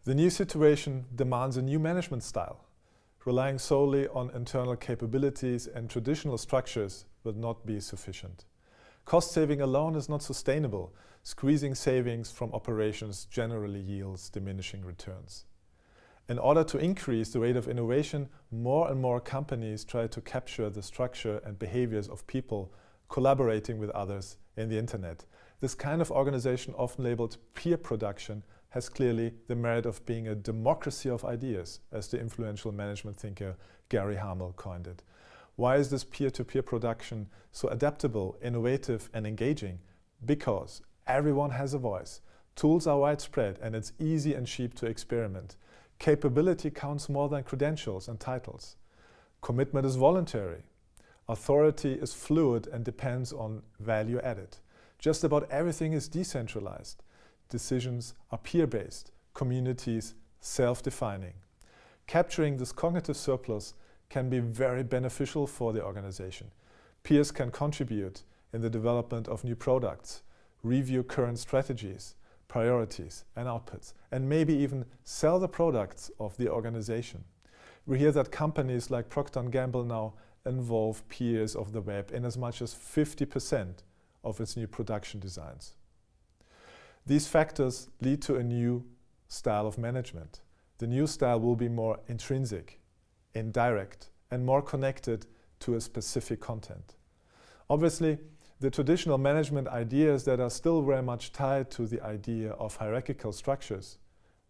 The new situation demands a new management style. Relying solely on internal capabilities and traditional structures will not be sufficient. Cost saving alone is not sustainable. Squeezing savings from operations generally yields diminishing returns. In order to increase the rate of innovation, more and more companies try to capture the structure and behaviors of people collaborating with others in the internet. This kind of organization, often labeled peer production, has clearly the merit of being a democracy of ideas, as the influential management thinker Gary Hamel coined it. Why is this peer-to-peer production so adaptable, innovative and engaging? Because everyone has a voice. Tools are widespread and it's easy and cheap to experiment. Capability counts more than credentials and titles. Commitment is voluntary. Authority is fluid and depends on value added. Just about everything is decentralized. Decisions are peer-based, communities self-defining. Capturing this cognitive surplus can be very beneficial for the organization. Peers can contribute in the development of new products, review current strategies, priorities and outputs, and maybe even sell the products of the organization. We hear that companies like Procter & Gamble now involve peers of the web in as much as 50% of its new production designs. These factors lead to a new style of management. The new style will be more intrinsic, indirect, and more connected to a specific content. Obviously, the traditional management ideas that are still very much tied to the idea of hierarchical structures,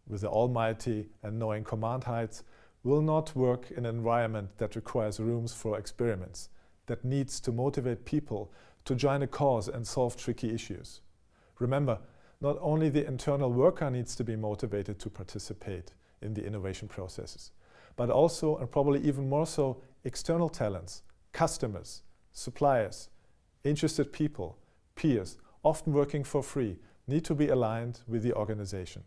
with the almighty and knowing command heights, will not work in an environment that requires rooms for experiments, that needs to motivate people to join a cause and solve tricky issues. Remember, not only the internal worker needs to be motivated to participate in the innovation processes, but also, and probably even more so, external talents, customers, suppliers, interested people, peers, often working for free, need to be aligned with the organization.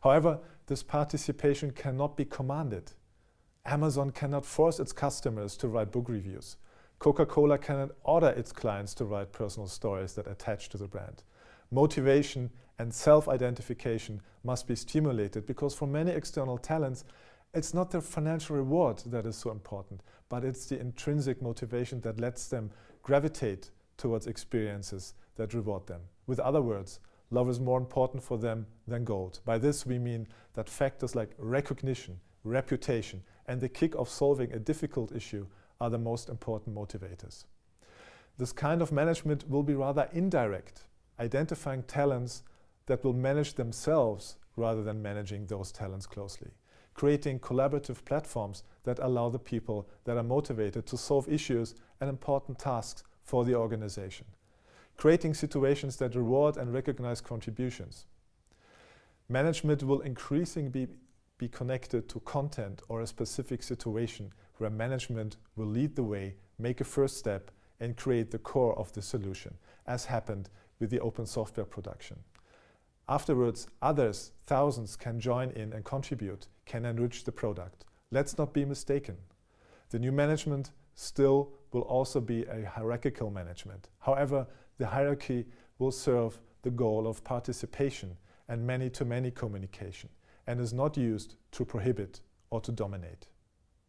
However, this participation cannot be commanded. Amazon cannot force its customers to write book reviews. Coca-Cola cannot order its clients to write personal stories that attach to the brand. Motivation and self-identification must be stimulated because for many external talents, it's not the financial reward that is so important, but it's the intrinsic motivation that lets them gravitate towards experiences that reward them. With other words, love is more important for them than gold. By this we mean that factors like recognition, reputation, and the kick of solving a difficult issue are the most important motivators. This kind of management will be rather indirect, identifying talents that will manage themselves rather than managing those talents closely. Creating collaborative platforms that allow the people that are motivated to solve issues and important tasks for the organization. Creating situations that reward and recognize contributions. Management will increasingly be connected to content or a specific situation where management will lead the way, make a first step, and create the core of the solution, as happened with the open software production. Afterwards, others, thousands, can join in and contribute, can enrich the product. Let's not be mistaken. The new management still will also be a hierarchical management. However, the hierarchy will serve the goal of participation and many-to-many communication and is not used to prohibit or to dominate.